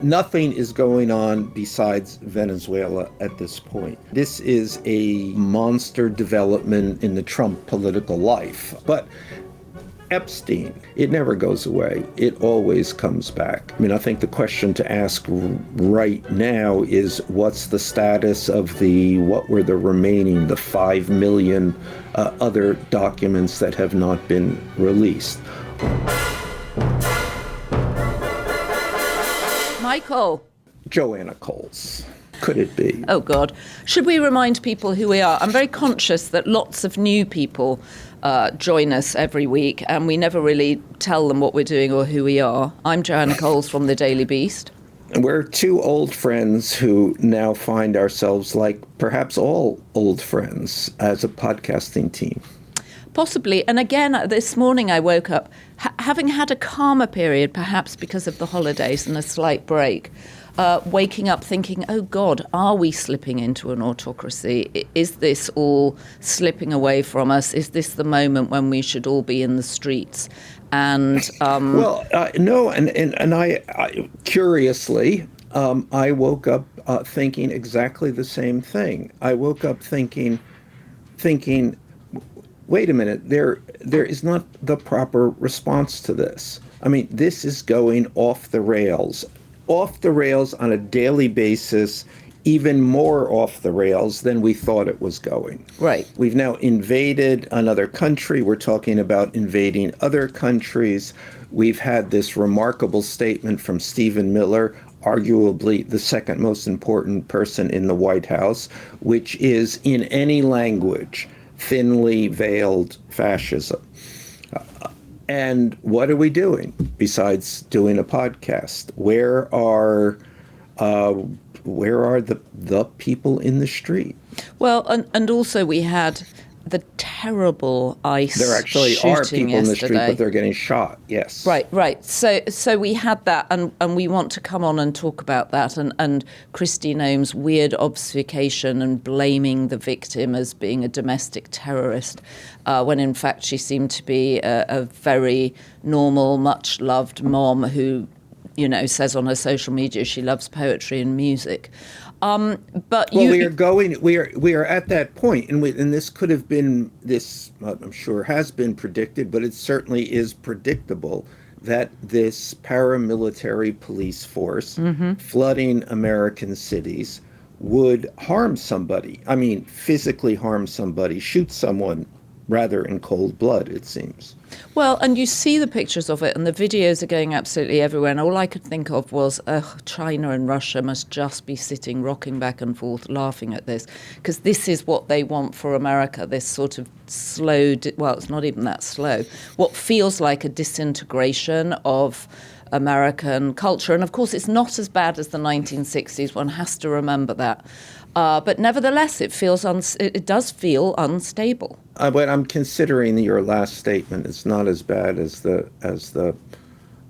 Nothing is going on besides Venezuela at this point. This is a monster development in the Trump political life. But Epstein, it never goes away. It always comes back. I mean, I think the question to ask right now is what's the status of what were the remaining, the 5 million other documents that have not been released? Michael. Joanna Coles. Could it be? Oh, God. Should we remind people who we are? I'm very conscious that lots of new people join us every week, and we never really tell them what we're doing or who we are. I'm Joanna Coles from the Daily Beast. We're two old friends who now find ourselves, like perhaps all old friends, as a podcasting team. Possibly. And again, this morning I woke up having had a calmer period, perhaps because of the holidays and a slight break, waking up thinking, oh God, are we slipping into an autocracy? Is this all slipping away from us? Is this the moment when we should all be in the streets? And no, and I curiously, I woke up thinking exactly the same thing. I woke up thinking, wait a minute, there is not the proper response to this. I mean, this is going off the rails on a daily basis, even more off the rails than we thought it was going. Right. We've now invaded another country. We're talking about invading other countries. We've had this remarkable statement from Stephen Miller, arguably the second most important person in the White House, which is, in any language, thinly veiled fascism. And what are we doing besides doing a podcast? Where are the people in the street? Well, and also we had the terrible ICE There actually are people in the street, yesterday. but they're getting shot. Yes. Right. So we had that, and we want to come on and talk about that, and Kristi Noem's weird obfuscation and blaming the victim as being a domestic terrorist, when in fact she seemed to be a very normal, much loved mom who, says on her social media she loves poetry and music. We are at that point, and this could have been I'm sure has been predicted, but it certainly is predictable that this paramilitary police force flooding American cities would harm somebody. I mean, physically harm somebody, shoot someone, rather in cold blood, it seems. Well, and you see the pictures of it, and the videos are going absolutely everywhere. And all I could think of was, China and Russia must just be sitting, rocking back and forth, laughing at this, because this is what they want for America, this sort of slow, well, it's not even that slow, what feels like a disintegration of American culture. And of course, it's not as bad as the 1960s. One has to remember that. But nevertheless, it does feel unstable. But I'm considering your last statement. It's not as bad as the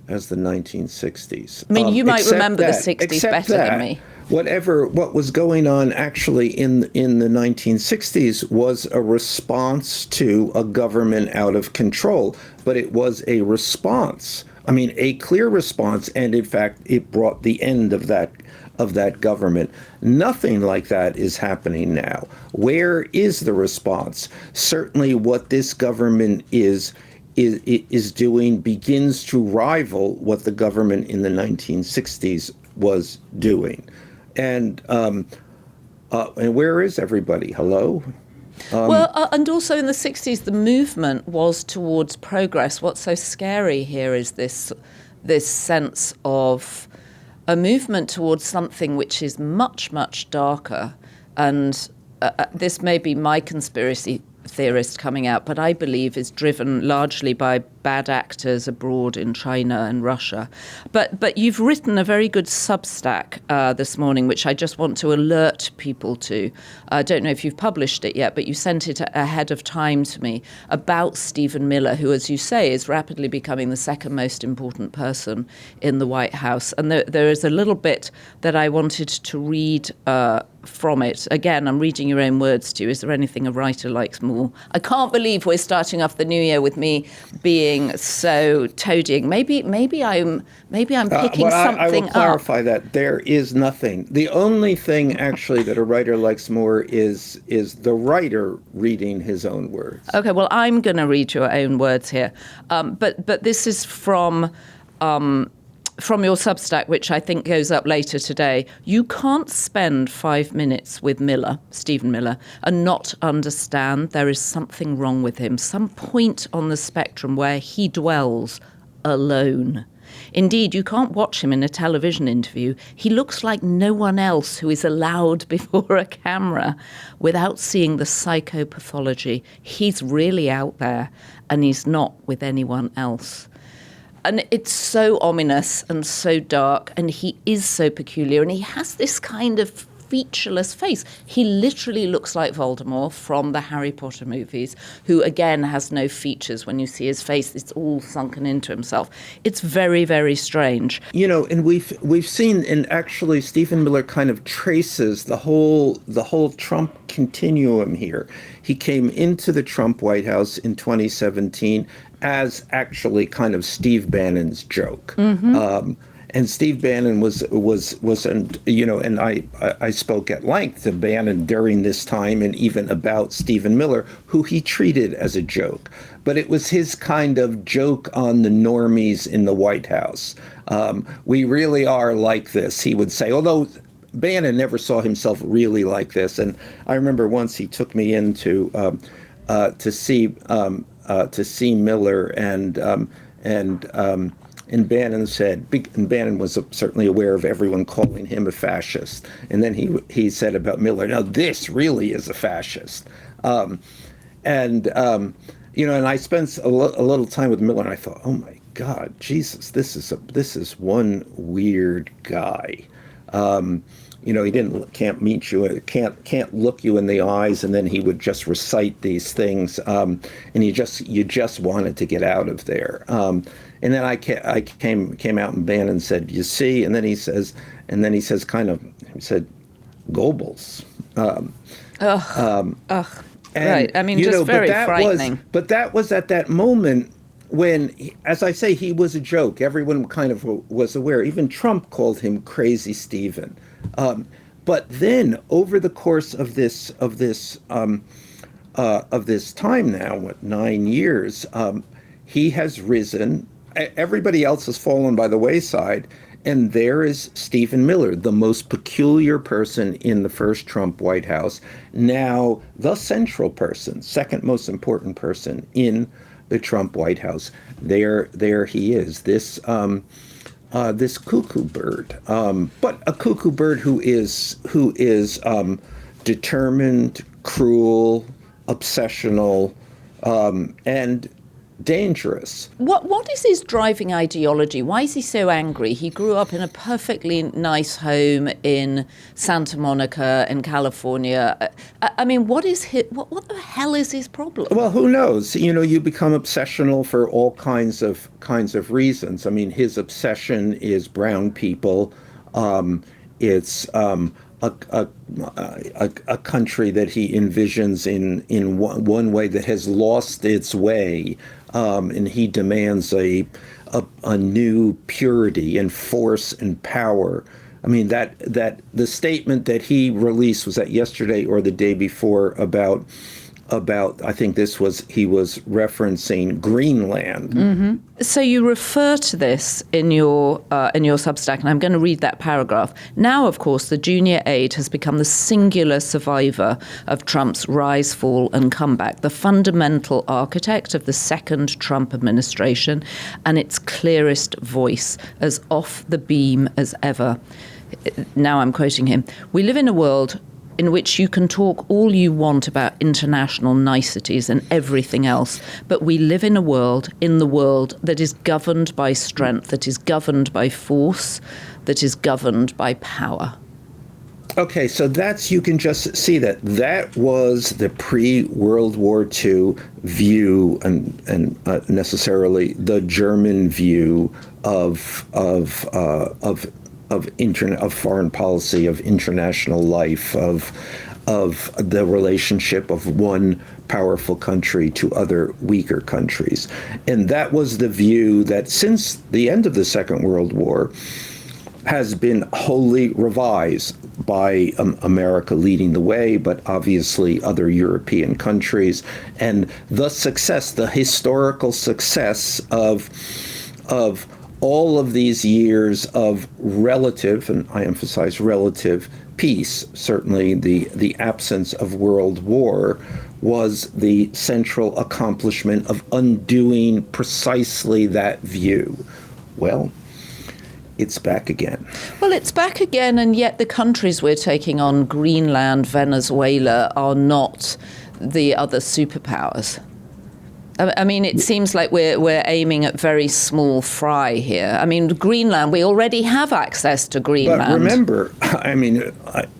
1960s. I mean, you might remember the 60s better than me. What was going on actually in the 1960s was a response to a government out of control, but it was a response. I mean, a clear response, and in fact, it brought the end of that government. Nothing like that is happening now. Where is the response? Certainly what this government is doing begins to rival what the government in the 1960s was doing. And where is everybody? Hello? And also in the 60s, the movement was towards progress. What's so scary here is this sense of a movement towards something which is much, much darker. And this may be my conspiracy theorist coming out, but I believe is driven largely by bad actors abroad in China and Russia. But you've written a very good Substack this morning, which I just want to alert people to. I don't know if you've published it yet, but you sent it ahead of time to me, about Stephen Miller, who, as you say, is rapidly becoming the second most important person in the White House. And there is a little bit that I wanted to read from it. Again, I'm reading your own words to you. Is there anything a writer likes more? I can't believe we're starting off the new year with me being being so toadying. Maybe I'm picking something I will up. clarify that there is nothing. The only thing actually that a writer likes more is the writer reading his own words. Okay, well, I'm going to read your own words here, but this is from your Substack, which I think goes up later today. You can't spend 5 minutes with Miller, Stephen Miller, and not understand there is something wrong with him, some point on the spectrum where he dwells alone. Indeed, you can't watch him in a television interview. He looks like no one else who is allowed before a camera without seeing the psychopathology. He's really out there, and he's not with anyone else. And it's so ominous and so dark, and he is so peculiar, and he has this kind of featureless face. He literally looks like Voldemort from the Harry Potter movies, who again has no features. When you see his face, it's all sunken into himself. It's very, very strange. And we've seen, and actually Stephen Miller kind of traces the whole Trump continuum here. He came into the Trump White House in 2017 as actually kind of Steve Bannon's joke. Mm-hmm. And Steve Bannon was and I spoke at length to Bannon during this time and even about Stephen Miller, who he treated as a joke. But it was his kind of joke on the normies in the White House. We really are like this, he would say, although Bannon never saw himself really like this. And I remember once he took me in to see Miller, and Bannon said, and Bannon was certainly aware of everyone calling him a fascist. And then he said about Miller, now this really is a fascist. And I spent a little time with Miller, and I thought, oh my God, Jesus, this is one weird guy. He can't meet you, can't look you in the eyes, and then he would just recite these things, and you just wanted to get out of there. And then I came out, and Bannon said, "You see," and then he says, Goebbels. Right. I mean, just very frightening. But that was at that moment when, as I say, he was a joke. Everyone kind of was aware. Even Trump called him Crazy Stephen. But then, over the course of this time now, 9 years, he has risen. Everybody else has fallen by the wayside, and there is Stephen Miller, the most peculiar person in the first Trump White House, now the central person, second most important person in the Trump White House. There he is. This cuckoo bird, but a cuckoo bird who is determined, cruel, obsessional, and dangerous. What is his driving ideology? Why is he so angry? He grew up in a perfectly nice home in Santa Monica in California. I mean, what the hell is his problem? Well, who knows? You become obsessional for all kinds of reasons. I mean, his obsession is brown people. It's a country that he envisions in one way that has lost its way, and he demands a new purity and force and power. I mean, that the statement that he released, was that yesterday or the day before, about I think he was referencing Greenland. Mm-hmm. So you refer to this in your Substack, and I'm going to read that paragraph. Now, of course, the junior aide has become the singular survivor of Trump's rise, fall, and comeback, the fundamental architect of the second Trump administration, and its clearest voice, as off the beam as ever. Now I'm quoting him. We live in a world in which you can talk all you want about international niceties and everything else, but we live in the world that is governed by strength, that is governed by force, that is governed by power. Okay, so you can just see that was the pre-World War II view, and necessarily the German view of foreign policy, of international life, of the relationship of one powerful country to other weaker countries. And that was the view that since the end of the Second World War has been wholly revised by America leading the way, but obviously other European countries. And the historical success of all of these years of relative, and I emphasize relative, peace, certainly the absence of world war, was the central accomplishment of undoing precisely that view. Well, it's back again. Well, it's back again, and yet the countries we're taking on, Greenland, Venezuela, are not the other superpowers. I mean, it seems like we're aiming at very small fry here. I mean, Greenland, we already have access to Greenland. But remember, I mean,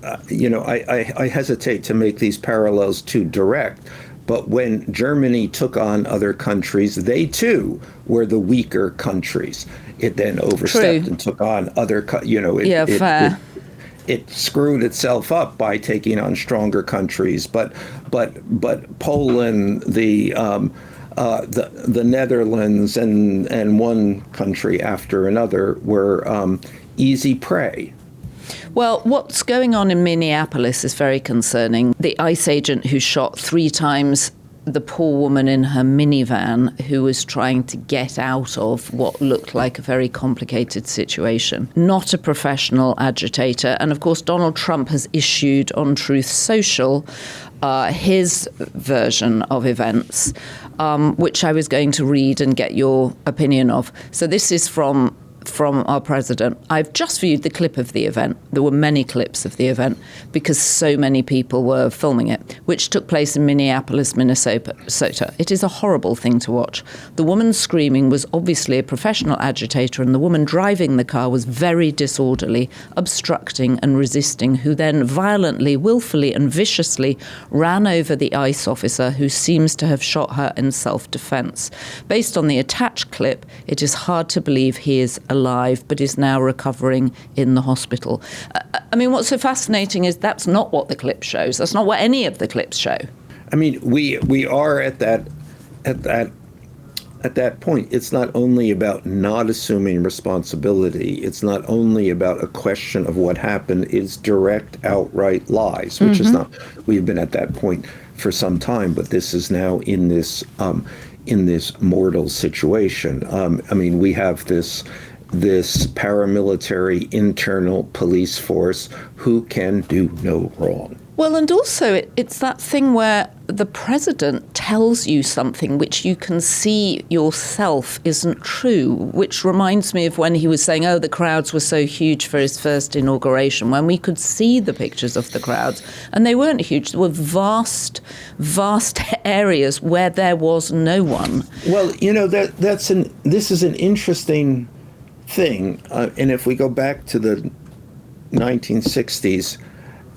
I hesitate to make these parallels too direct, but when Germany took on other countries, they too were the weaker countries. It then overstepped and took on other, it screwed itself up by taking on stronger countries. But Poland, the Netherlands, and one country after another were easy prey. Well, what's going on in Minneapolis is very concerning. The ICE agent who shot 3 times the poor woman in her minivan who was trying to get out of what looked like a very complicated situation. Not a professional agitator. And of course, Donald Trump has issued on Truth Social his version of events, which I was going to read and get your opinion of. So this is from our president. I've just viewed the clip of the event. There were many clips of the event because so many people were filming it, which took place in Minneapolis, Minnesota. It is a horrible thing to watch. The woman screaming was obviously a professional agitator, and the woman driving the car was very disorderly, obstructing and resisting, who then violently, willfully and viciously ran over the ICE officer who seems to have shot her in self-defense. Based on the attached clip, it is hard to believe he is alive, but is now recovering in the hospital. I mean, what's so fascinating is that's not what the clip shows. That's not what any of the clips show. I mean, we are at that point. It's not only about not assuming responsibility. It's not only about a question of what happened. It's direct, outright lies, which is not. We've been at that point for some time, but this is now in this mortal situation. I mean, we have this paramilitary internal police force who can do no wrong. Well, and also it's that thing where the president tells you something which you can see yourself isn't true, which reminds me of when he was saying, the crowds were so huge for his first inauguration, when we could see the pictures of the crowds, and they weren't huge. There were vast areas where there was no one. Well, this is an interesting thing, and if we go back to the 1960s,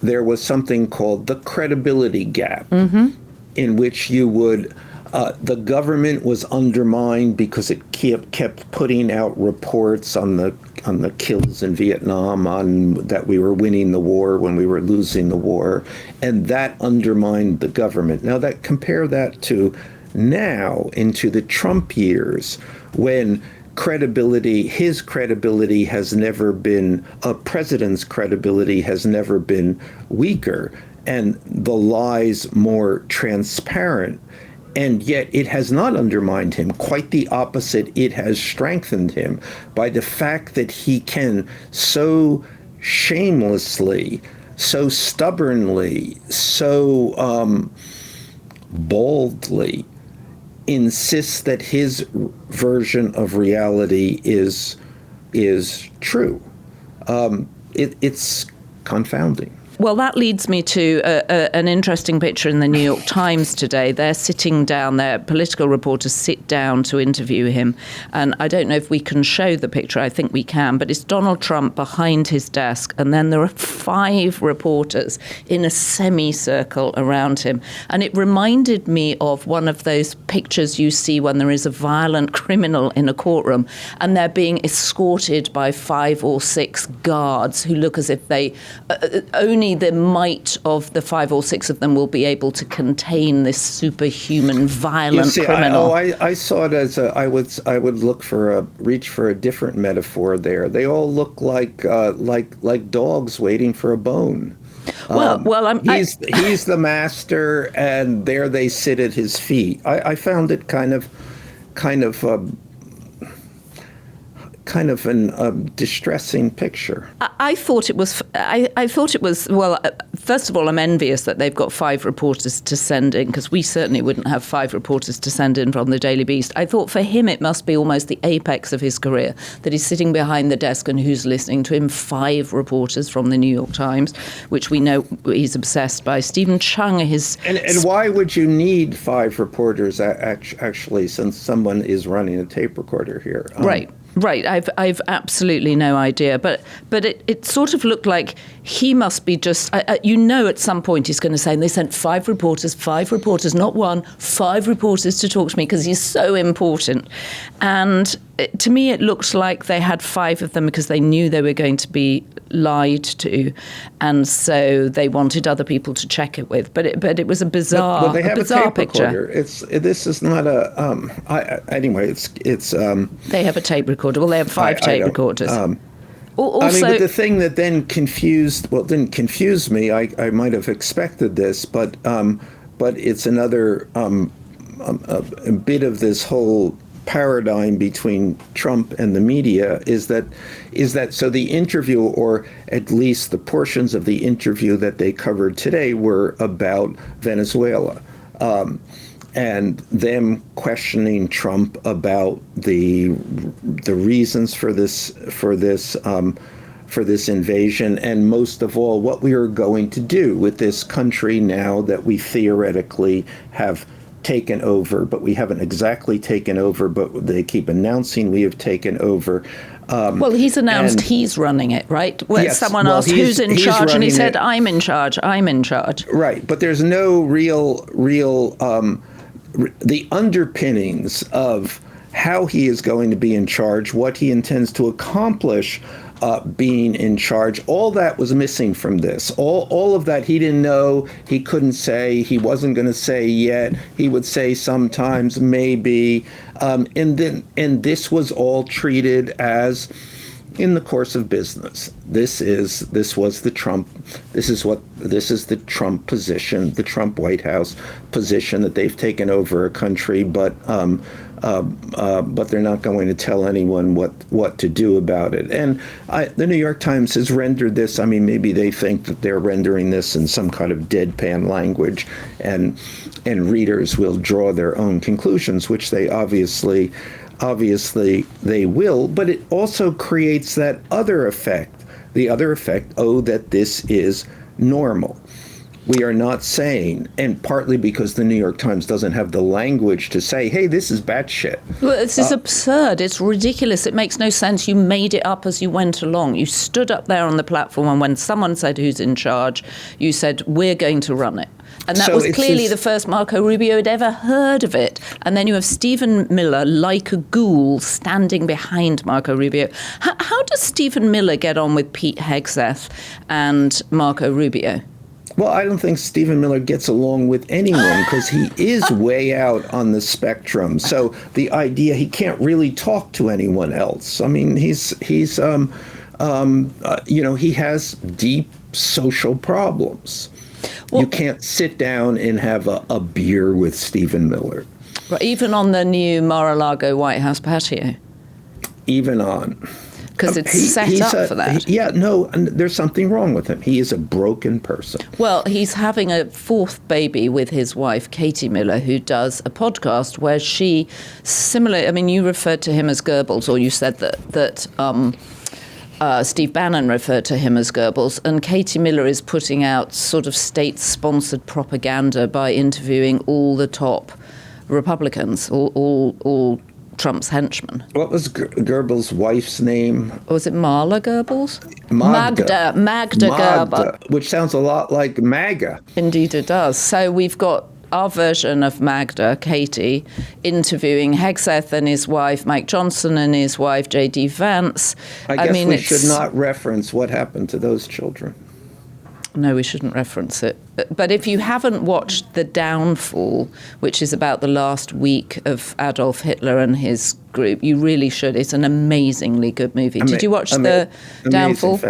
there was something called the credibility gap, in which you would, the government was undermined because it kept putting out reports on the kills in Vietnam, on that we were winning the war when we were losing the war, and that undermined the government. Now compare that to now into the Trump years, when his credibility has never been, a president's credibility has never been weaker, and the lies more transparent. And yet it has not undermined him. Quite the opposite. It has strengthened him by the fact that he can so shamelessly, so stubbornly, so boldly insists that his version of reality is true. It's confounding. Well, that leads me to an interesting picture in the New York Times today. They're sitting down, their political reporters sit down to interview him. And I don't know if we can show the picture. I think we can. But it's Donald Trump behind his desk. And then there are 5 reporters in a semicircle around him. And it reminded me of one of those pictures you see when there is a violent criminal in a courtroom and they're being escorted by 5 or 6 guards who look as if they only only the might of the 5 or 6 of them will be able to contain this superhuman, violent criminal. I saw it as I would reach for a different metaphor there. They all look like dogs waiting for a bone. He's the master, and there they sit at his feet. I found it kind of a distressing picture. I thought it was. Well, first of all, I'm envious that they've got 5 reporters to send in, because we certainly wouldn't have 5 reporters to send in from the Daily Beast. I thought for him it must be almost the apex of his career that he's sitting behind the desk and who's listening to him. 5 reporters from the New York Times, which we know he's obsessed by. Stephen Chung, and why would you need 5 reporters actually, since someone is running a tape recorder here? Right, I've absolutely no idea, but it sort of looked like he must be just, at some point he's going to say, and they sent 5 reporters, not 1, 5 reporters to talk to me because he's so important. And to me it looked like they had 5 of them because they knew they were going to be lied to, and so they wanted other people to check it with. But it was a bizarre, well, they have a bizarre a tape picture. Recorder. This is not a. Anyway, it's. They have a tape recorder. Well, they have 5 tape recorders. Also, but the thing that then didn't confuse me. I might have expected this, but it's another a bit of this whole paradigm between Trump and the media is that so the interview, or at least the portions of the interview that they covered today, were about Venezuela, and them questioning Trump about the reasons for this invasion, and most of all, what we are going to do with this country now that we theoretically have taken over, but we haven't exactly taken over, but they keep announcing we have taken over. Well, he's announced he's running it, right? When someone asked who's in charge, and he said, I'm in charge. Right, but there's no real the underpinnings of how he is going to be in charge, what he intends to accomplish being in charge. All that was missing from this. All of that he didn't know, he couldn't say, he wasn't going to say yet. He would say sometimes, maybe, and this was all treated as in the course of business. This is the Trump position, the Trump White House position, that they've taken over a country, but they're not going to tell anyone what to do about it. And the New York Times has rendered this, maybe they think that they're rendering this in some kind of deadpan language, and readers will draw their own conclusions, which they obviously they will, but it also creates that other effect, that this is normal. We are not saying, and partly because the New York Times doesn't have the language to say, hey, this is batshit. Well, this is absurd. It's ridiculous. It makes no sense. You made it up as you went along. You stood up there on the platform, and when someone said who's in charge, you said, we're going to run it. And that was clearly the first Marco Rubio had ever heard of it. And then you have Stephen Miller, like a ghoul, standing behind Marco Rubio. How does Stephen Miller get on with Pete Hegseth and Marco Rubio? Well, I don't think Stephen Miller gets along with anyone because he is way out on the spectrum. So the idea he can't really talk to anyone else. He has deep social problems. Well, you can't sit down and have a beer with Stephen Miller. Even on the new Mar-a-Lago White House patio? Even on. Because it's set up for that. There's something wrong with him. He is a broken person. Well, he's having a 4th baby with his wife, Katie Miller, who does a podcast where she, you referred to him as Goebbels, or you said that Steve Bannon referred to him as Goebbels, and Katie Miller is putting out sort of state-sponsored propaganda by interviewing all the top Republicans, all Trump's henchmen. What was Goebbels' wife's name? Was it Marla Goebbels? Magda Goebbels. Which sounds a lot like MAGA. Indeed it does. So we've got our version of Magda, Katie, interviewing Hegseth and his wife, Mike Johnson, and his wife, J.D. Vance. I guess we should not reference what happened to those children. No, we shouldn't reference it. But if you haven't watched The Downfall, which is about the last week of Adolf Hitler and his group, you really should. It's an amazingly good movie. Did you watch The Downfall?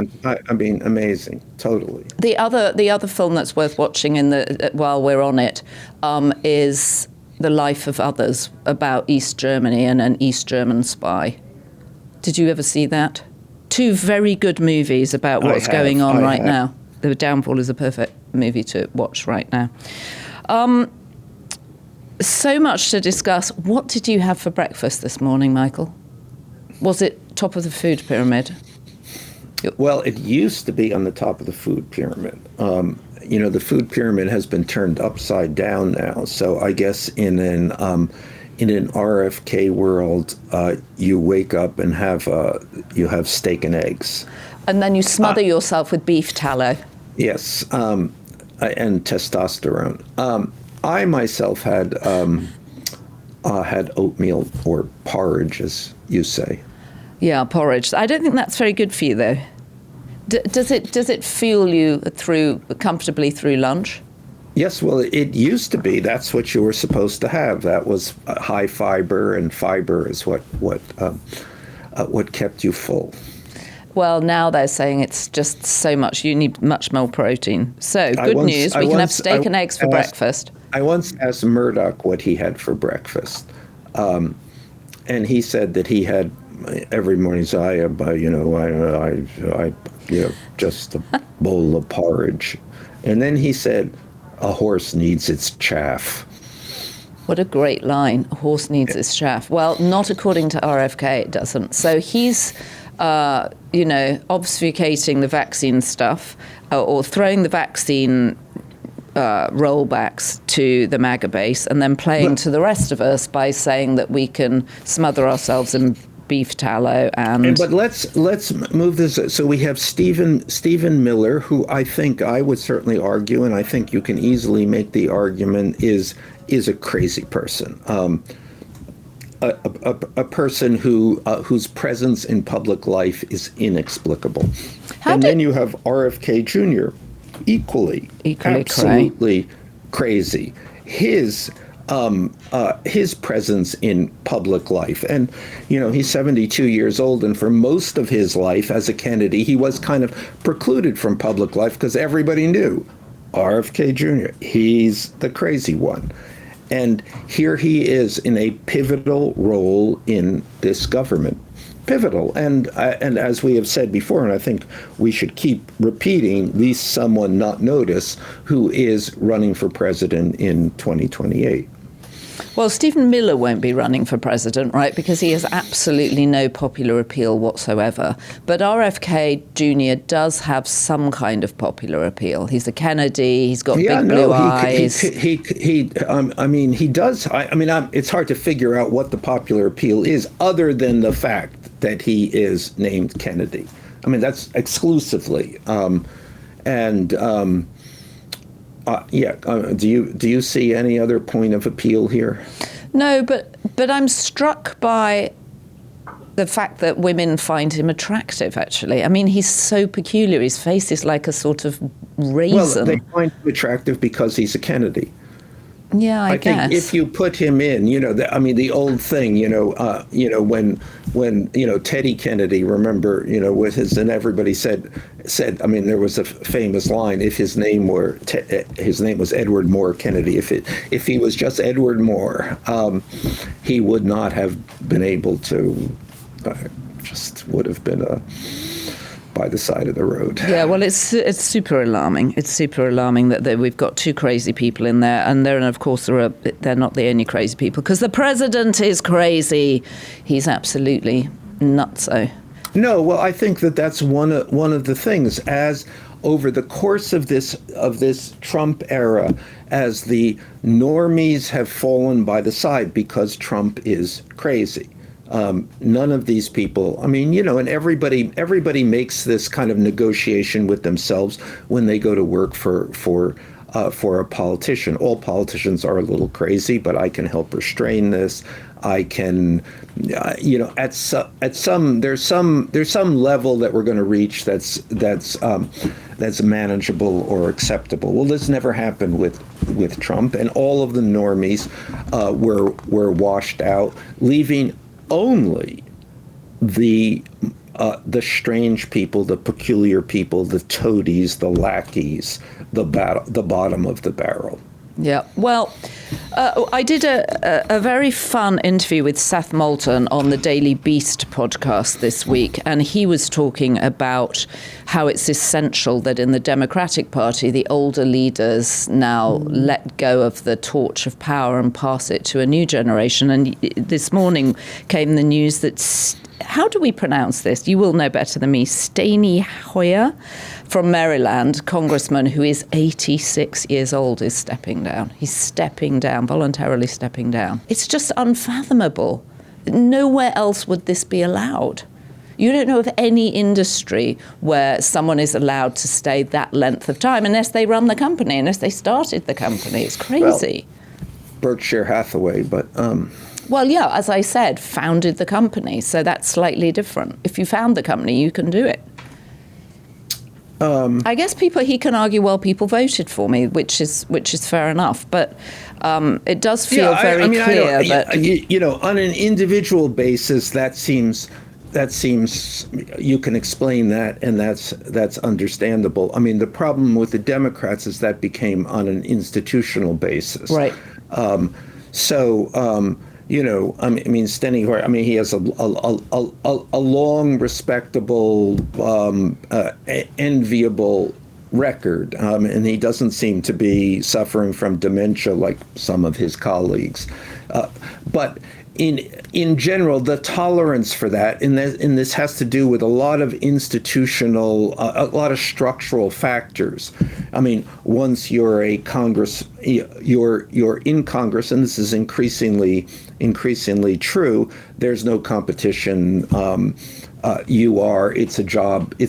Amazing, totally. The other film that's worth watching while we're on it is The Life of Others, about East Germany and an East German spy. Did you ever see that? Two very good movies about what's going on right now. The Downfall is a perfect movie to watch right now. So much to discuss. What did you have for breakfast this morning, Michael? Was it top of the food pyramid? Well, it used to be on the top of the food pyramid. The food pyramid has been turned upside down now. So I guess in an RFK world, you wake up and you have steak and eggs. And then you smother yourself with beef tallow. Yes, and testosterone. I myself had oatmeal or porridge, as you say. Yeah, porridge. I don't think that's very good for you, though. Does it fuel you comfortably through lunch? Yes, well, it used to be. That's what you were supposed to have. That was high fiber, and fiber is what kept you full. Well, now they're saying it's just so much. You need much more protein. So, good news. We can have steak and eggs for breakfast. I once asked Murdoch what he had for breakfast. And he said that he had every morning, just a bowl of porridge. And then he said, a horse needs its chaff. What a great line. A horse needs its chaff. Well, not according to RFK, it doesn't. So he's obfuscating the vaccine stuff or throwing the vaccine rollbacks to the MAGA base and then playing to the rest of us by saying that we can smother ourselves in beef tallow But let's move this. So we have Stephen Miller, who I would certainly argue, and I think you can easily make the argument, is a crazy person. A person whose presence in public life is inexplicable. Then you have RFK Jr., equally absolutely crazy. His presence in public life, and he's 72 years old, and for most of his life as a Kennedy, he was kind of precluded from public life because everybody knew RFK Jr., he's the crazy one. And here he is in a pivotal role in this government. Pivotal. And as we have said before, and I think we should keep repeating, least someone not notice, who is running for president in 2028. Well, Stephen Miller won't be running for president, right, because he has absolutely no popular appeal whatsoever. But RFK Jr. does have some kind of popular appeal. He's a Kennedy. He's got big blue eyes. He does. It's hard to figure out what the popular appeal is, other than the fact that he is named Kennedy. That's exclusively. Do you see any other point of appeal here? No, but I'm struck by the fact that women find him attractive, actually. He's so peculiar. His face is like a sort of raisin. Well, they find him attractive because he's a Kennedy. Yeah, I guess. think if you put him in, the old thing, when Teddy Kennedy, remember, with his, and everybody said, there was a famous line, if his name was Edward Moore Kennedy, if he was just Edward Moore, he would not have been able to, just would have been by the side of the road. Yeah, well, it's super alarming. It's super alarming that we've got two crazy people in there, and of course they're not the only crazy people, because the president is crazy. He's absolutely nutso. No, well, I think that's one of the things, as over the course of this Trump era, as the normies have fallen by the side because Trump is crazy. None of these people, and everybody makes this kind of negotiation with themselves when they go to work for a politician. All politicians are a little crazy, but I can help restrain this. I can, at some there's some level that we're going to reach that's manageable or acceptable. Well, this never happened with Trump, and all of the normies were washed out, leaving only the strange people, the peculiar people, the toadies, the lackeys, the bottom of the barrel. Yeah, well, I did a very fun interview with Seth Moulton on the Daily Beast podcast this week, and he was talking about how it's essential that in the Democratic Party, the older leaders now let go of the torch of power and pass it to a new generation. And this morning came the news that, how do we pronounce this? You will know better than me. Steny Hoyer from Maryland, congressman who is 86 years old, is stepping down. He's stepping down, voluntarily stepping down. It's just unfathomable. Nowhere else would this be allowed. You don't know of any industry where someone is allowed to stay that length of time unless they run the company, unless they started the company. It's crazy. Well, Berkshire Hathaway, but... Well, yeah, as I said, founded the company, so that's slightly different. If you found the company, you can do it. I guess he can argue, well, people voted for me, which is fair enough. But it does feel very clear that on an individual basis, that seems you can explain that, and that's understandable. I mean, the problem with the Democrats is that became on an institutional basis, right? Steny Hoyer, he has a long, respectable, enviable record, and he doesn't seem to be suffering from dementia like some of his colleagues. But in general, the tolerance for that, and this has to do with a lot of institutional, a lot of structural factors. I mean, once you're you're in Congress, and this is increasingly true. There's no competition. It's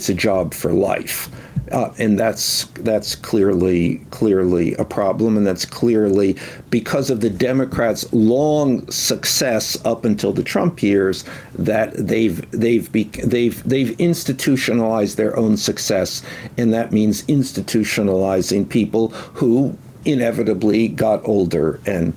a job for life. And that's clearly a problem, and that's clearly because of the Democrats' long success up until the Trump years that they've institutionalized their own success, and that means institutionalizing people who inevitably got older and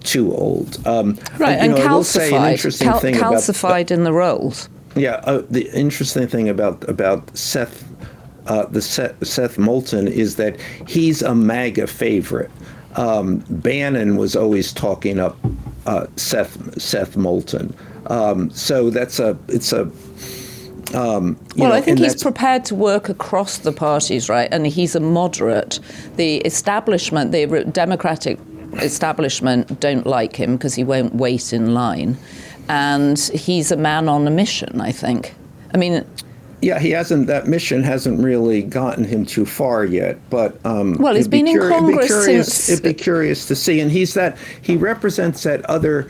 too old. Right, and calcified in the roles. Yeah, the interesting thing about Seth. Seth Moulton is that he's a MAGA favorite. Bannon was always talking up Seth Moulton. So I think he's prepared to work across the parties, right? And he's a moderate. The establishment, the Democratic establishment, don't like him because he won't wait in line, and he's a man on a mission, I think. I mean. Yeah, that mission hasn't really gotten him too far yet, but well, he's been in Congress since. It'd be curious to see, and he represents that other,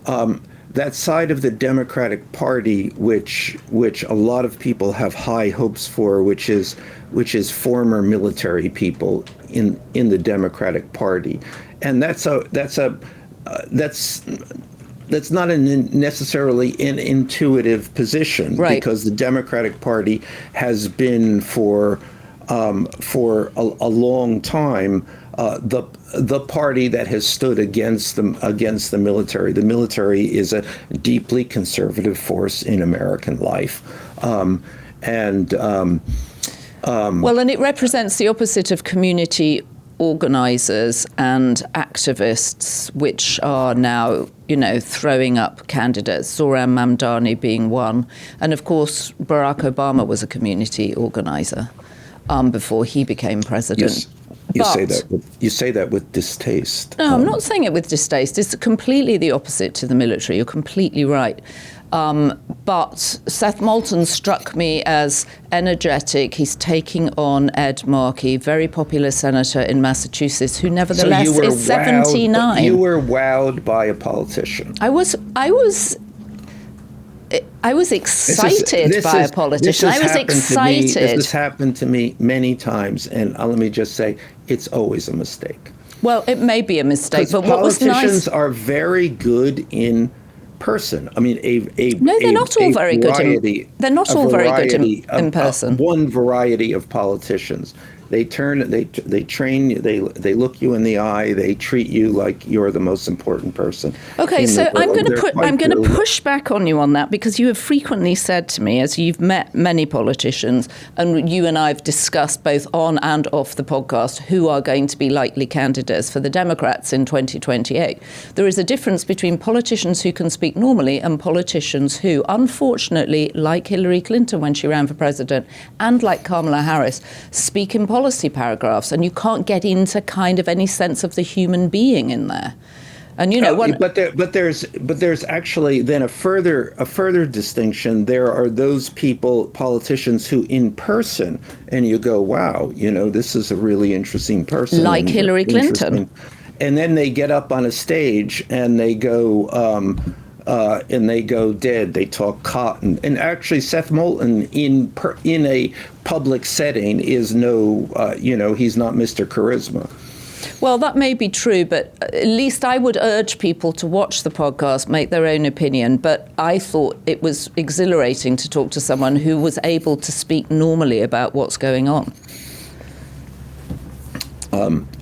that side of the Democratic Party, which a lot of people have high hopes for, which is former military people in the Democratic Party, and that's not necessarily an intuitive position, right? Because the Democratic Party has been for a long time the party that has stood against the military. The military is a deeply conservative force in American life, well, and it represents the opposite of community organizers and activists, which are now, throwing up candidates, Zohran Mamdani being one. And of course, Barack Obama was a community organizer before he became president. Yes. You say that with distaste. No, I'm not saying it with distaste. It's completely the opposite to the military. You're completely right. But Seth Moulton struck me as energetic. He's taking on Ed Markey, very popular senator in Massachusetts, who nevertheless is 79. You were wowed by a politician. I was excited by a politician. I was excited. This has happened to me many times, and let me just say, it's always a mistake. Well, it may be a mistake, but what was politicians nice... are very good in person. I mean, No, they're not all very good they're not all very good in person. One variety of politicians. They train you, they look you in the eye, they treat you like you're the most important person. Okay, so I'm going to push back on you on that, because you have frequently said to me, as you've met many politicians, and you and I have discussed both on and off the podcast, who are going to be likely candidates for the Democrats in 2028. There is a difference between politicians who can speak normally and politicians who, unfortunately, like Hillary Clinton when she ran for president, and like Kamala Harris, speak in policy paragraphs, and you can't get into kind of any sense of the human being in there. And but there's actually then a further distinction. There are those politicians who in person, and you go, wow, this is a really interesting person, like Hillary Clinton, and then they get up on a stage and they go dead. They talk cotton, and actually Seth Moulton in a public setting is he's not Mr. Charisma. Well, that may be true, but at least I would urge people to watch the podcast, make their own opinion. But I thought it was exhilarating to talk to someone who was able to speak normally about what's going on.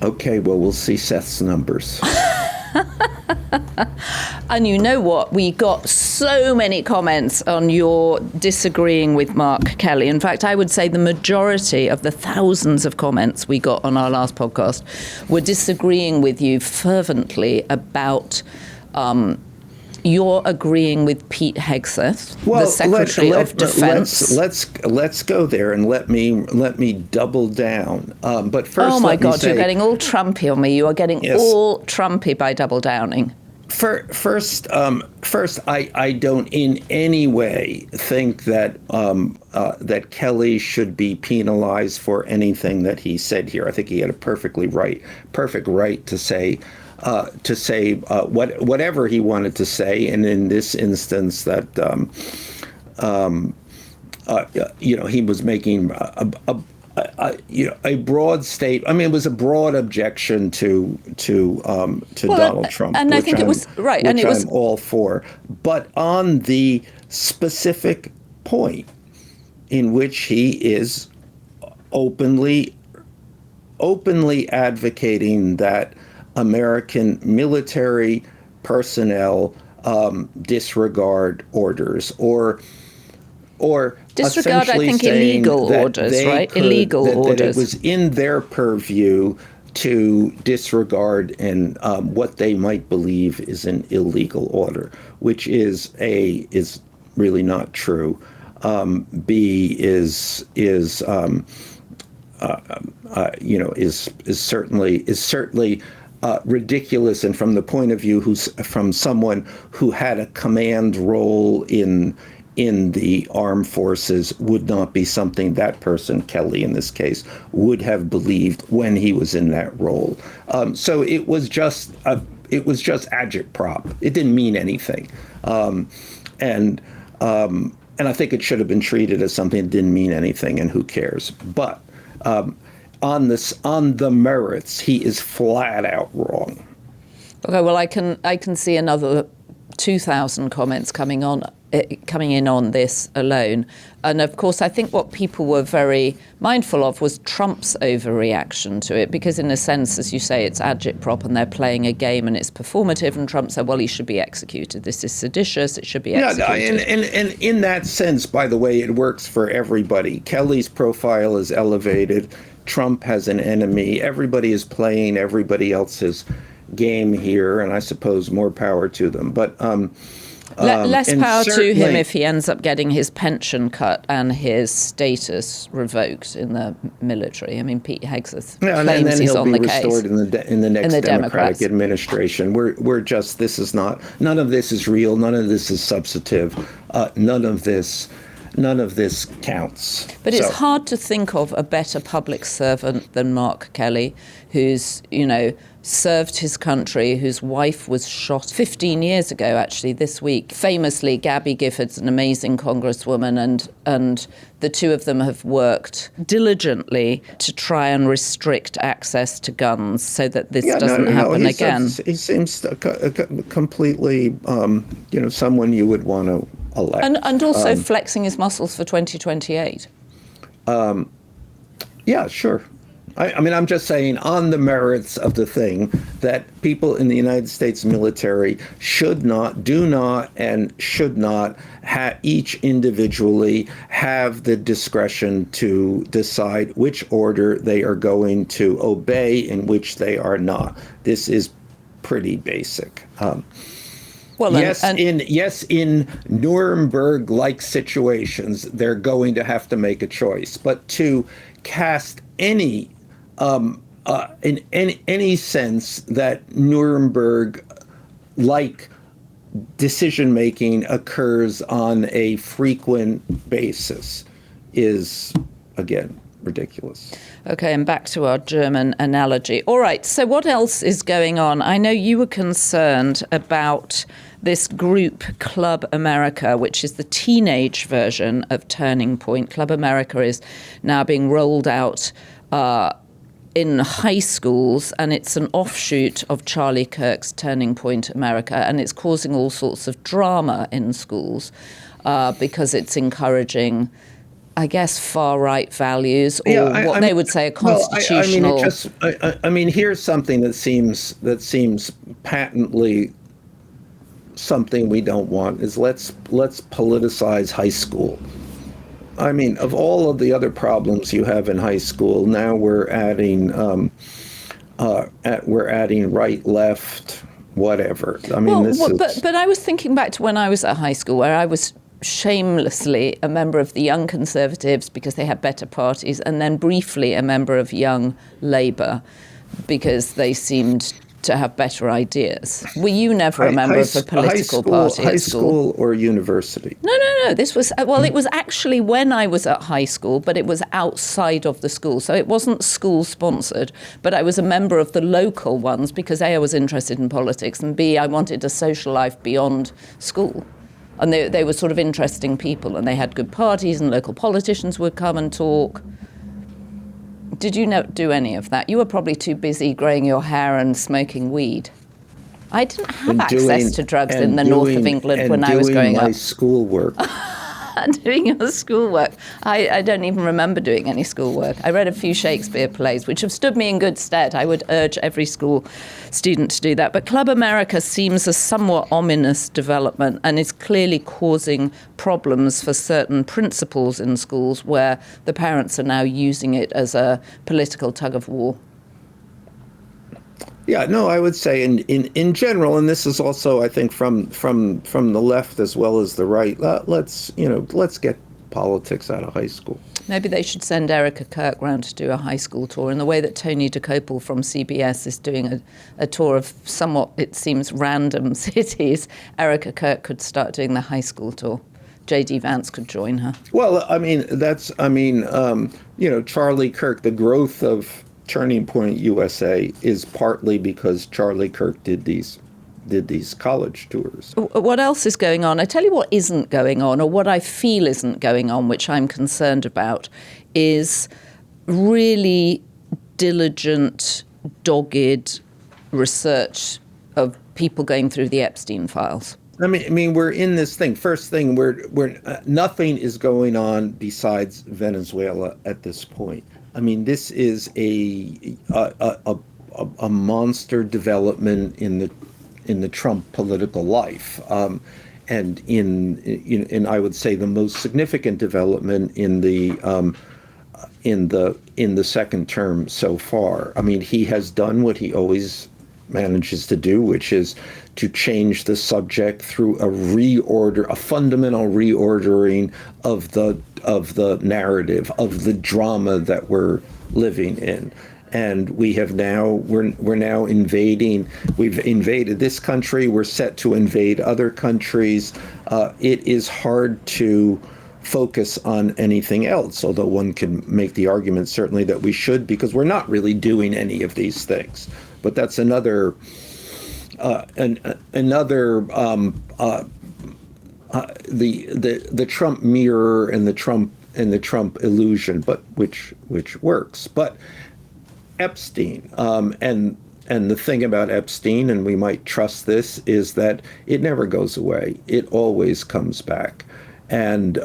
Okay, well, we'll see Seth's numbers. And you know what? We got so many comments on your disagreeing with Mark Kelly. In fact, I would say the majority of the thousands of comments we got on our last podcast were disagreeing with you fervently about you're agreeing with Pete Hegseth, the Secretary of Defense. Let's go there and let me double down. But first, oh my God, you're getting all Trumpy on me. You are getting all Trumpy by double downing. First, I don't in any way think that that Kelly should be penalized for anything that he said here. I think he had a perfect right to say whatever he wanted to say, and in this instance, that he was making a broad statement. I mean, it was a broad objection to Donald Trump, and I think it was right, which and it was I'm all for. But on the specific point in which he is openly advocating that American military personnel disregard orders or disregard, I think, illegal orders, right? Illegal orders. That it was in their purview to disregard and what they might believe is an illegal order, which is really not true. B is certainly ridiculous, and from the point of view from someone who had a command role in the armed forces, would not be something that person, Kelly in this case, would have believed when he was in that role. So it was just agitprop. It didn't mean anything, and I think it should have been treated as something that didn't mean anything, and who cares? But on the merits, he is flat out wrong. Okay, well, I can see another 2,000 comments coming in on this alone. And of course, I think what people were very mindful of was Trump's overreaction to it, because in a sense, as you say, it's agitprop and they're playing a game and it's performative. And Trump said, well, he should be executed. This is seditious. It should be executed. And in that sense, by the way, it works for everybody. Kelly's profile is elevated. Trump has an enemy. Everybody is playing everybody else's game here, and I suppose more power to them. But less power to him if he ends up getting his pension cut and his status revoked in the military. I mean, Pete Hegseth claims he's on the case. And then he'll be restored in the next Democratic administration. We're just, none of this is real. None of this is substantive. None of this counts. But it's hard to think of a better public servant than Mark Kelly, who's, served his country, whose wife was shot 15 years ago, actually, this week. Famously, Gabby Gifford's an amazing congresswoman, and the two of them have worked diligently to try and restrict access to guns so that this doesn't happen again. He seems completely, someone you would want to elect. And also flexing his muscles for 2028. Yeah, sure. I mean, I'm just saying on the merits of the thing that people in the United States military should not each individually have the discretion to decide which order they are going to obey and which they are not. This is pretty basic. In Nuremberg-like situations, they're going to have to make a choice. But to cast any in any sense that Nuremberg-like decision-making occurs on a frequent basis is, again, ridiculous. Okay, and back to our German analogy. All right, so what else is going on? I know you were concerned about this group, Club America, which is the teenage version of Turning Point. Club America is now being rolled out in high schools, and it's an offshoot of Charlie Kirk's Turning Point America, and it's causing all sorts of drama in schools because it's encouraging, I guess, far-right values, or they would say a constitutional... here's something that seems patently something we don't want, is let's politicize high school. I mean, of all of the other problems you have in high school, now we're adding right, left, whatever. I mean, but I was thinking back to when I was at high school, where I was shamelessly a member of the Young Conservatives because they had better parties, and then briefly a member of Young Labour because they seemed to have better ideas. Were you never a member of a political party at school? High school or university? No. This was, it was actually when I was at high school, but it was outside of the school. So it wasn't school-sponsored, but I was a member of the local ones because A, I was interested in politics, and B, I wanted a social life beyond school. And they were sort of interesting people, and they had good parties, and local politicians would come and talk. Did you do any of that? You were probably too busy growing your hair and smoking weed. I didn't have access to drugs in the north of England when I was growing up. Doing my schoolwork. Doing your schoolwork. I don't even remember doing any schoolwork. I read a few Shakespeare plays, which have stood me in good stead. I would urge every school student to do that. But Club America seems a somewhat ominous development and is clearly causing problems for certain principals in schools where the parents are now using it as a political tug of war. Yeah, no, I would say in general, and this is also, I think, from the left as well as the right. Let's get politics out of high school. Maybe they should send Erica Kirk round to do a high school tour in the way that Tony DeCopel from CBS is doing a tour of somewhat, it seems, random cities. Erica Kirk could start doing the high school tour. J.D. Vance could join her. Well, Charlie Kirk, the growth of Turning Point USA is partly because Charlie Kirk did these college tours. What else is going on? I tell you what isn't going on, or what I feel isn't going on, which I'm concerned about, is really diligent, dogged research of people going through the Epstein files. I mean, we're in this thing. First thing, we're nothing is going on besides Venezuela at this point. I mean, this is a monster development in the Trump political life, and in I would say the most significant development in the second term so far. I mean, he has done what he always manages to do, which is to change the subject through a fundamental reordering of the narrative, of the drama that we're living in. And we've invaded this country, we're set to invade other countries. It is hard to focus on anything else, although one can make the argument certainly that we should, because we're not really doing any of these things. but that's another the Trump mirror and the Trump illusion, but which works. But Epstein, and the thing about Epstein, and we might trust this, is that it never goes away. It always comes back. And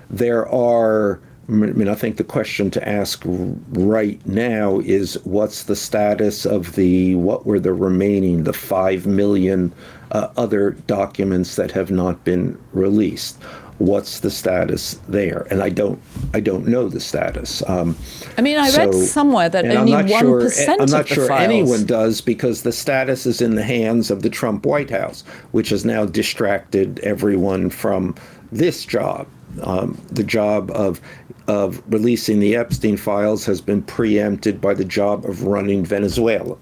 there are, I think the question to ask right now is, what's the status of what were the remaining, the 5 million other documents that have not been released? What's the status there? And I don't know the status. I read somewhere that only 1% of the files. I'm not sure anyone does, because the status is in the hands of the Trump White House, which has now distracted everyone from this job. The job of releasing the Epstein files has been preempted by the job of running Venezuela.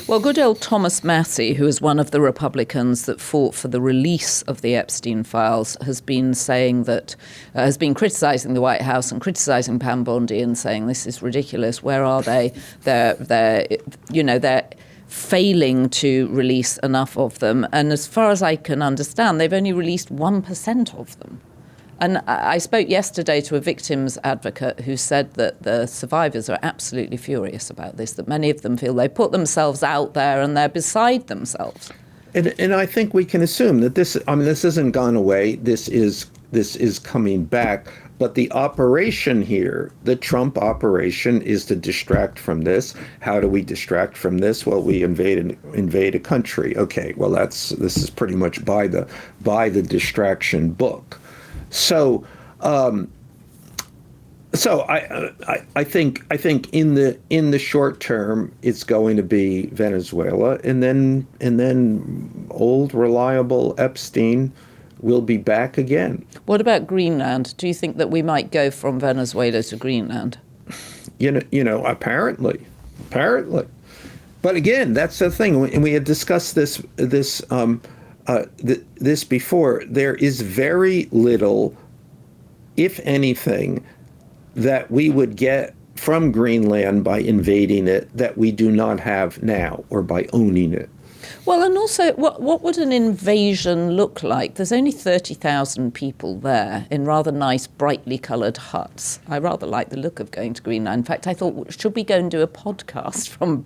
Well, good old Thomas Massie, who is one of the Republicans that fought for the release of the Epstein files, has been saying that, has been criticizing the White House and criticizing Pam Bondi and saying this is ridiculous. Where are they? They're failing to release enough of them. And as far as I can understand, they've only released 1% of them. And I spoke yesterday to a victims advocate who said that the survivors are absolutely furious about this, that many of them feel they put themselves out there and they're beside themselves. And I think we can assume that this isn't gone away. This is coming back. But the operation here, the Trump operation, is to distract from this. How do we distract from this? Well, we invade a country. Okay, well, this is pretty much by the distraction book. So, I think in the short term it's going to be Venezuela, and then old reliable Epstein will be back again. What about Greenland? Do you think that we might go from Venezuela to Greenland? Apparently. But again, that's the thing, and we had discussed this before. There is very little, if anything, that we would get from Greenland by invading it that we do not have now, or by owning it. Well, and also, what would an invasion look like? There's only 30,000 people there in rather nice, brightly coloured huts. I rather like the look of going to Greenland. In fact, I thought, should we go and do a podcast from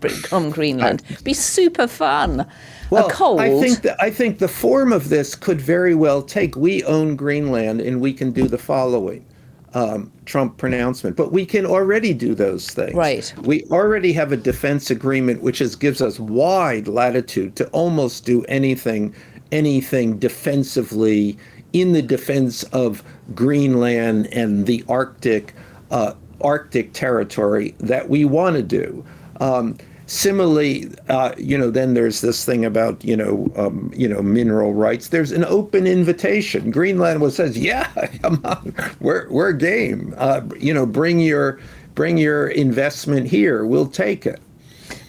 Greenland? It'd be super fun. Well, cold. I think the form of this could very well take, we own Greenland and we can do the following. Trump pronouncement, but we can already do those things. Right. We already have a defense agreement which gives us wide latitude to almost do anything defensively in the defense of Greenland and the Arctic territory that we want to do. Similarly, then there's this thing about, mineral rights. There's an open invitation. Greenland says, yeah, come on, we're game. Bring your investment here. We'll take it.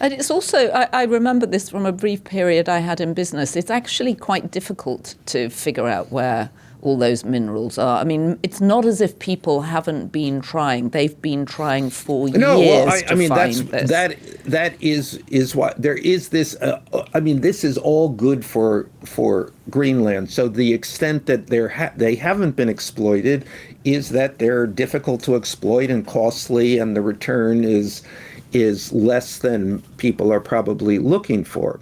And it's also, I remember this from a brief period I had in business. It's actually quite difficult to figure out where all those minerals are. I mean, it's not as if people haven't been trying. They've been trying for years to find this. That is what there is. This. This is all good for Greenland. So the extent that they haven't been exploited is that they're difficult to exploit and costly, and the return is less than people are probably looking for.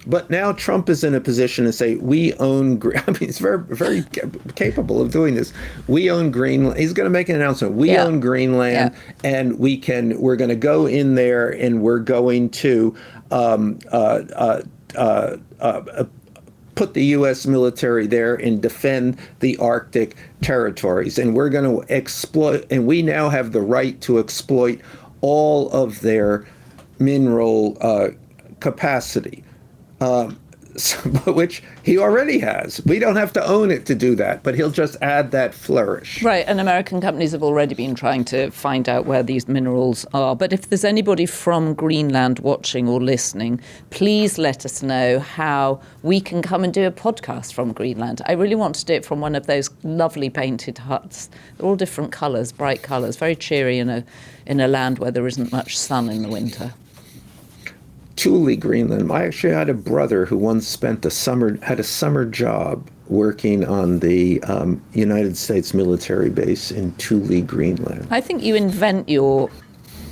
But now Trump is in a position to say, we own, he's very, very capable of doing this. We own Greenland. He's going to make an announcement. We own Greenland, and we're going to go in there and we're going to put the U.S. military there and defend the Arctic territories. And we're going to exploit, and we now have the right to exploit all of their mineral capacity. Which he already has. We don't have to own it to do that, but he'll just add that flourish. Right, and American companies have already been trying to find out where these minerals are. But if there's anybody from Greenland watching or listening, please let us know how we can come and do a podcast from Greenland. I really want to do it from one of those lovely painted huts. They're all different colours, bright colours, very cheery in a land where there isn't much sun in the winter. Thule, Greenland. I actually had a brother who once had a summer job working on the United States military base in Thule, Greenland. I think you invent your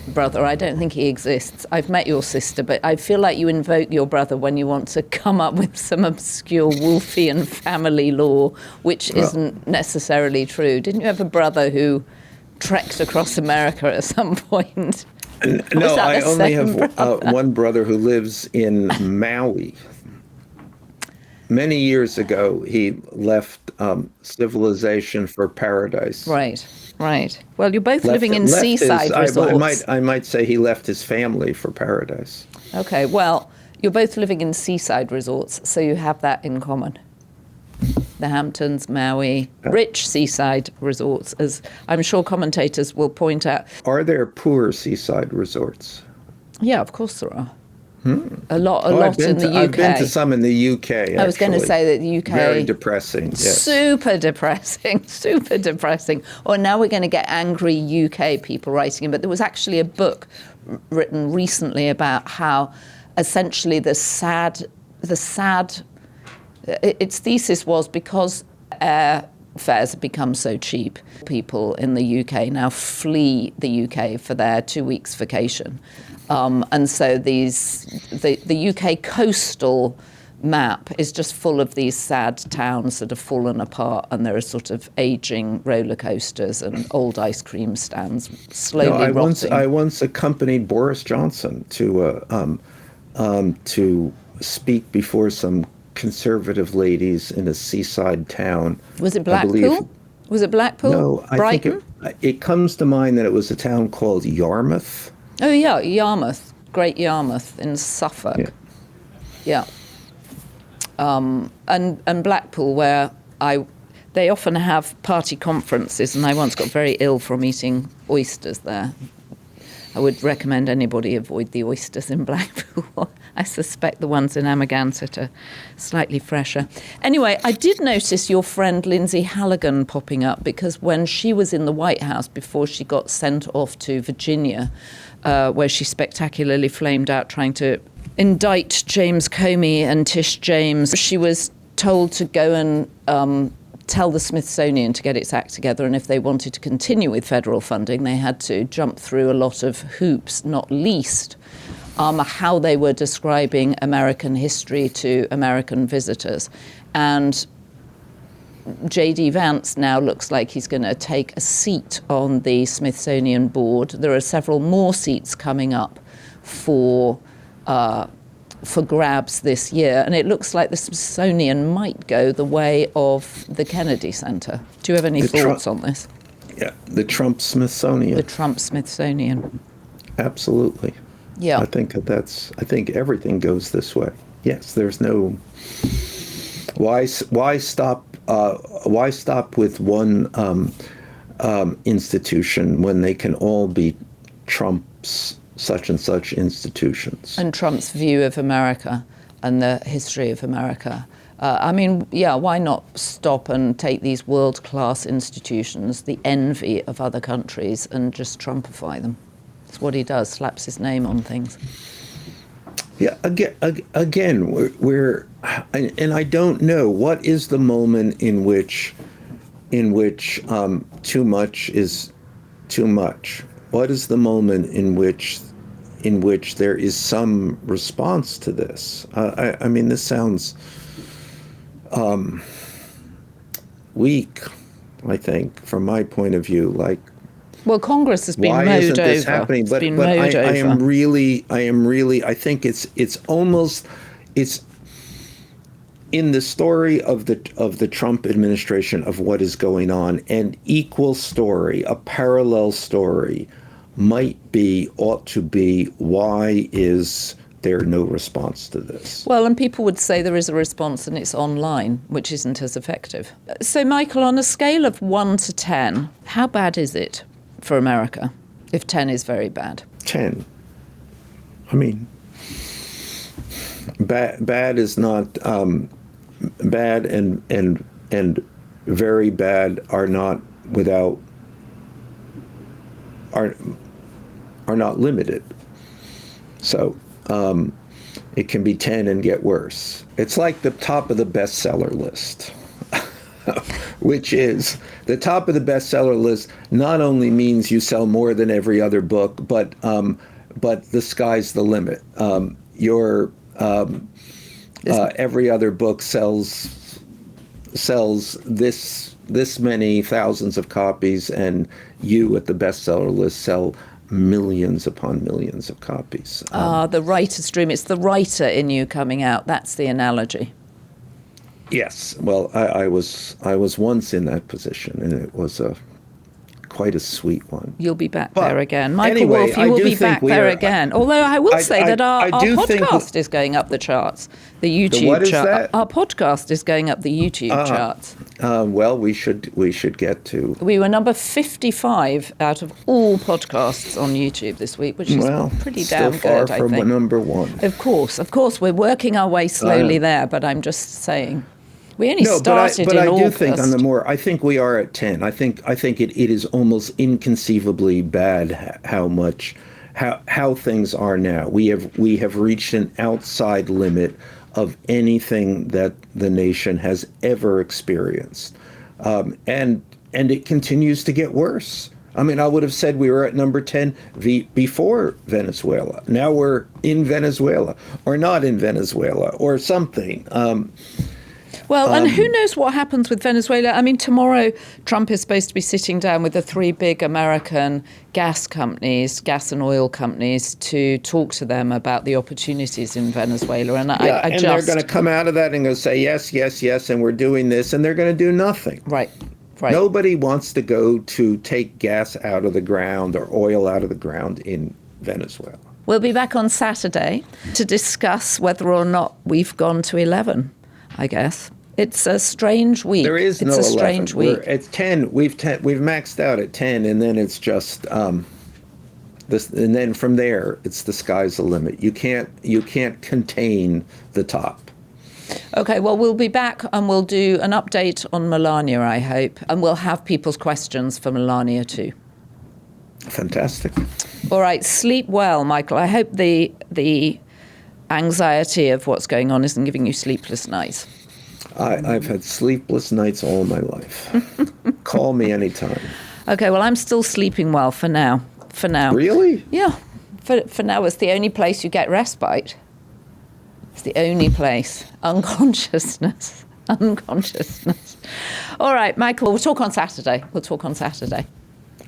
brother. I don't think he exists. I've met your sister, but I feel like you invoke your brother when you want to come up with some obscure Wolffian family law, which isn't necessarily true. Didn't you have a brother who trekked across America at some point? No, I only have one brother who lives in Maui. Many years ago, he left civilization for paradise. Right. Well, you're both living in seaside resorts. I might say he left his family for paradise. Okay, well, you're both living in seaside resorts, so you have that in common. The Hamptons, Maui, rich seaside resorts, as I'm sure commentators will point out. Are there poor seaside resorts? Yeah, of course there are. A lot in the UK. I've been to some in the UK, actually. I was going to say that the UK... Very depressing, yes. Super depressing. Or now we're going to get angry UK people writing in, but there was actually a book written recently about how essentially its thesis was because airfares have become so cheap, people in the UK now flee the UK for their 2 weeks vacation. And so the UK coastal map is just full of these sad towns that have fallen apart, and there are sort of aging roller coasters and old ice cream stands slowly rotting. I once accompanied Boris Johnson to speak before some conservative ladies in a seaside town. Was it Blackpool? Was it Blackpool? No, Brighton? I think it comes to mind that it was a town called Yarmouth. Oh yeah, Yarmouth, Great Yarmouth in Suffolk. Yeah. And Blackpool, where they often have party conferences, and I once got very ill from eating oysters there. I would recommend anybody avoid the oysters in Blackpool. I suspect the ones in Amagansett are slightly fresher. Anyway, I did notice your friend Lindsay Halligan popping up, because when she was in the White House before she got sent off to Virginia, where she spectacularly flamed out trying to indict James Comey and Tish James, she was told to go and tell the Smithsonian to get its act together, and if they wanted to continue with federal funding, they had to jump through a lot of hoops, not least how they were describing American history to American visitors. And J.D. Vance now looks like he's going to take a seat on the Smithsonian board. There are several more seats coming up for grabs this year, and it looks like the Smithsonian might go the way of the Kennedy Center. Do you have any thoughts on this? Yeah, the Trump-Smithsonian. The Trump-Smithsonian. Absolutely. Yeah. I think everything goes this way. Yes, there's no... Why stop with one institution when they can all be Trump's such and such institutions? And Trump's view of America and the history of America. Why not stop and take these world-class institutions, the envy of other countries, and just Trumpify them? It's what he does, slaps his name on things. Yeah, again, we're and I don't know what is the moment in which too much is too much. What is the moment in which there is some response to this? I mean, this sounds weak, I think, from my point of view. Like, well, Congress has been mowed over. Why isn't this happening? But I am really. I think it's in the story of the Trump administration of what is going on. An equal story, a parallel story, ought to be, why is there no response to this? Well, and people would say there is a response and it's online, which isn't as effective. So, Michael, on a scale of 1 to 10, how bad is it for America, if 10 is very bad? 10. I mean, bad is not bad, and very bad are not are not limited. So it can be 10 and get worse. It's like the top of the bestseller list, which is the top of the bestseller list not only means you sell more than every other book, but the sky's the limit. Every other book sells this many thousands of copies, and you at the bestseller list sell millions upon millions of copies. The writer's dream. It's the writer in you coming out. That's the analogy. Yes. Well, I was once in that position, and it was quite a sweet one. You'll be back there again. Michael anyway, Wolff, you will be back there again. Although I will say that our podcast is going up the charts. The YouTube chart. Our podcast is going up the YouTube charts. Well, we should get to. We were number 55 out of all podcasts on YouTube this week, which is pretty damn good, far I from think. Number one. Of course, we're working our way slowly there, but I'm just saying. We only started in August. But I do think on the more, I think we are at 10. I think it is almost inconceivably bad how things are now. We have reached an outside limit of anything that the nation has ever experienced, and it continues to get worse. I mean, I would have said we were at number 10 before Venezuela. Now we're in Venezuela, or not in Venezuela, or something. Well, and who knows what happens with Venezuela? I mean, tomorrow Trump is supposed to be sitting down with the three big American gas and oil companies to talk to them about the opportunities in Venezuela. And they're going to come out of that and go say, yes, yes, yes, and we're doing this, and they're going to do nothing. Right. Nobody wants to go to take gas out of the ground or oil out of the ground in Venezuela. We'll be back on Saturday to discuss whether or not we've gone to 11, I guess. It's a strange week. There is no 11. It's a strange week. It's 10. We've maxed out at 10, and then it's just this. And then from there, it's the sky's the limit. You can't contain the top. Okay, well, we'll be back and we'll do an update on Melania, I hope, and we'll have people's questions for Melania too. Fantastic. All right, sleep well, Michael. I hope the anxiety of what's going on isn't giving you sleepless nights. I've had sleepless nights all my life. Call me anytime. Okay, well, I'm still sleeping well for now. Really? Yeah. For now, it's the only place you get respite. It's the only place. Unconsciousness. All right, Michael, we'll talk on Saturday.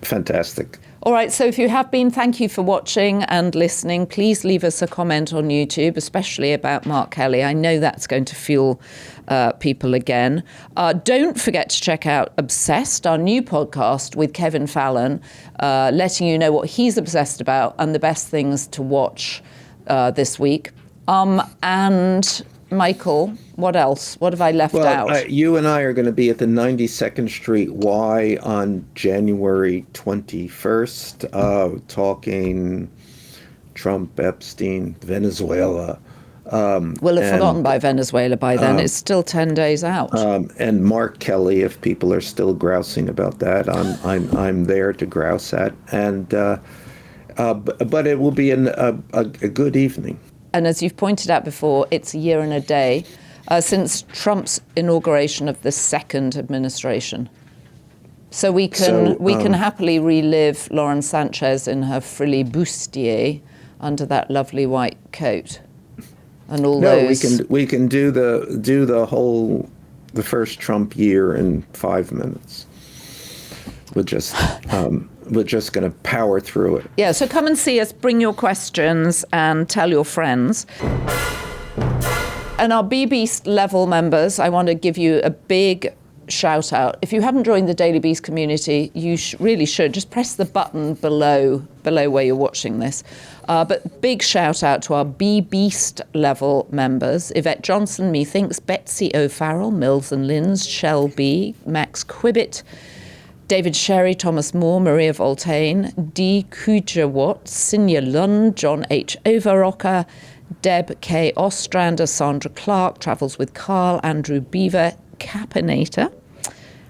Fantastic. All right, so if you have been, thank you for watching and listening. Please leave us a comment on YouTube, especially about Mark Kelly. I know that's going to fuel people again. Don't forget to check out Obsessed, our new podcast with Kevin Fallon, letting you know what he's obsessed about and the best things to watch this week. And Michael, what else? What have I left out? You and I are going to be at the 92nd Street Y on January 21st, talking Trump, Epstein, Venezuela. We'll have forgotten by Venezuela by then. It's still 10 days out. And Mark Kelly, if people are still grousing about that, I'm there to grouse at. And but it will be a good evening. And as you've pointed out before, it's a year and a day since Trump's inauguration of the second administration. So we can happily relive Lauren Sanchez in her frilly bustier under that lovely white coat, and all those. We can do the first Trump year in 5 minutes. We're just going to power through it. Yeah, so come and see us, bring your questions and tell your friends. And our BB level members, I want to give you a big shout out. If you haven't joined the Daily Beast community, you really should. Just press the button below where you're watching this. But big shout out to our BBeast level members: Yvette Johnson, Methinks, Betsy O'Farrell, Mills and Linz, Shell B, Max Quibbit, David Sherry, Thomas Moore, Maria Voltaine, D. Kujawat, Sinya Lund, John H. Overrocker, Deb K. Ostrander, Sandra Clark, Travels with Carl, Andrew Beaver, Capinator,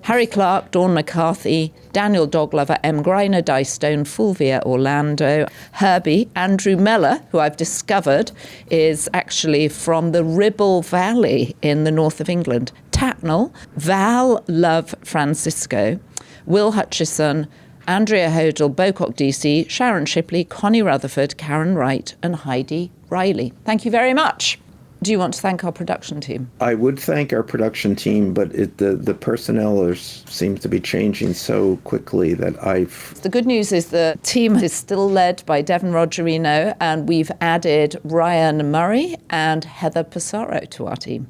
Harry Clark, Dawn McCarthy, Daniel Doglover, M. Greiner, Di Stone, Fulvia Orlando, Herbie, Andrew Meller, who I've discovered is actually from the Ribble Valley in the north of England, Tatnall, Val Love Francisco, Will Hutchison, Andrea Hodel, Bocock DC, Sharon Shipley, Connie Rutherford, Karen Wright, and Heidi Riley. Thank you very much. Do you want to thank our production team? I would thank our production team, but the personnel seems to be changing so quickly that The good news is the team is still led by Devon Rogerino, and we've added Ryan Murray and Heather Passaro to our team.